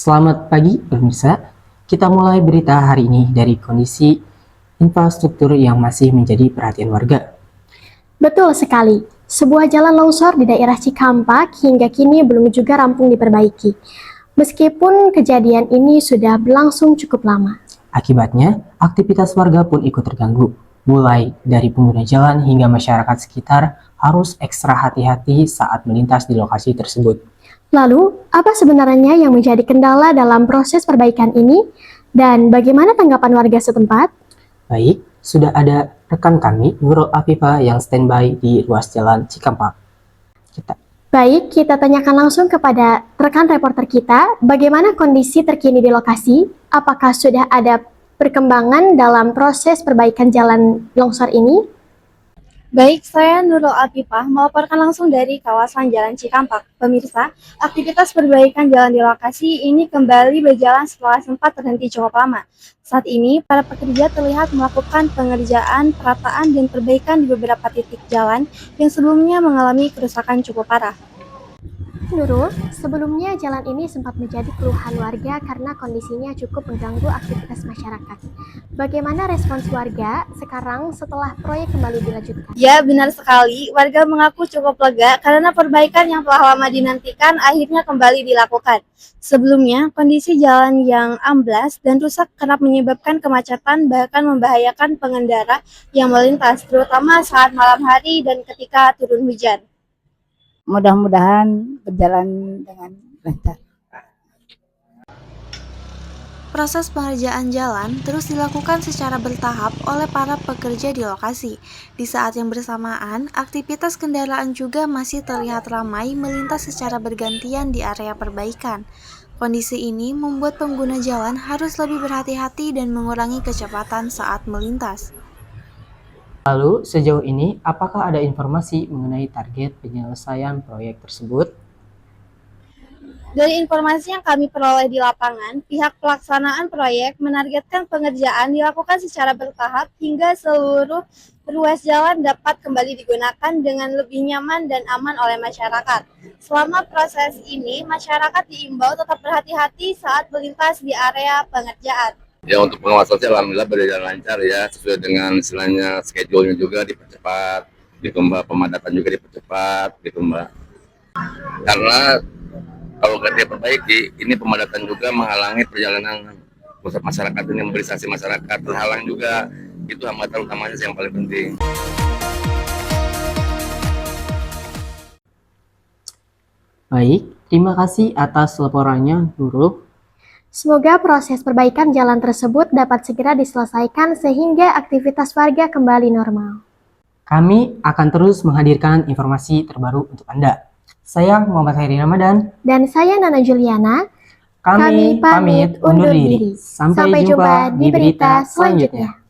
Selamat pagi pemirsa, kita mulai berita hari ini dari kondisi infrastruktur yang masih menjadi perhatian warga. Betul sekali, sebuah jalan longsor di daerah Cikampak hingga kini belum juga rampung diperbaiki. Meskipun kejadian ini sudah berlangsung cukup lama. Akibatnya, aktivitas warga pun ikut terganggu, mulai dari pengguna jalan hingga masyarakat sekitar harus ekstra hati-hati saat melintas di lokasi tersebut. Lalu, apa sebenarnya yang menjadi kendala dalam proses perbaikan ini? Dan bagaimana tanggapan warga setempat? Baik, sudah ada rekan kami, Nurul Afifah yang standby di ruas jalan Cikampak. Baik, kita tanyakan langsung kepada rekan reporter kita, bagaimana kondisi terkini di lokasi? Apakah sudah ada perkembangan dalam proses perbaikan jalan longsor ini? Baik, saya Nurul Afifah melaporkan langsung dari kawasan Jalan Cikampak. Pemirsa, aktivitas perbaikan jalan di lokasi ini kembali berjalan setelah sempat terhenti cukup lama. Saat ini, para pekerja terlihat melakukan pengerjaan, perataan, dan perbaikan di beberapa titik jalan yang sebelumnya mengalami kerusakan cukup parah. Nurul, sebelumnya jalan ini sempat menjadi keluhan warga karena kondisinya cukup mengganggu aktivitas masyarakat. Bagaimana respons warga sekarang setelah proyek kembali dilanjutkan? Ya, benar sekali. Warga mengaku cukup lega karena perbaikan yang telah lama dinantikan akhirnya kembali dilakukan. Sebelumnya, kondisi jalan yang amblas dan rusak kerap menyebabkan kemacetan bahkan membahayakan pengendara yang melintas, terutama saat malam hari dan ketika turun hujan. Mudah-mudahan berjalan dengan lancar. Proses pengerjaan jalan terus dilakukan secara bertahap oleh para pekerja di lokasi. Di saat yang bersamaan, aktivitas kendaraan juga masih terlihat ramai melintas secara bergantian di area perbaikan. Kondisi ini membuat pengguna jalan harus lebih berhati-hati dan mengurangi kecepatan saat melintas. Lalu, sejauh ini, apakah ada informasi mengenai target penyelesaian proyek tersebut? Dari informasi yang kami peroleh di lapangan, pihak pelaksanaan proyek menargetkan pengerjaan dilakukan secara bertahap hingga seluruh ruas jalan dapat kembali digunakan dengan lebih nyaman dan aman oleh masyarakat. Selama proses ini, masyarakat diimbau tetap berhati-hati saat melintas di area pengerjaan. Ya, untuk pengawasan sih alhamdulillah berjalan lancar ya, sesuai dengan istilahnya schedule-nya juga dipercepat, pemadatan juga dipercepat gitu Mbak. Karena kalau nggak diperbaiki, ini pemadatan juga menghalangi perjalanan pusat masyarakat ini, mobilisasi masyarakat terhalang juga. Itu hambatan utamanya yang paling penting. Baik, terima kasih atas laporannya, Nurul. Semoga proses perbaikan jalan tersebut dapat segera diselesaikan sehingga aktivitas warga kembali normal. Kami akan terus menghadirkan informasi terbaru untuk Anda. Saya Muhammad Hairi Ramadan. Dan saya Nana Juliana. Kami pamit undur diri. Sampai jumpa di berita selanjutnya.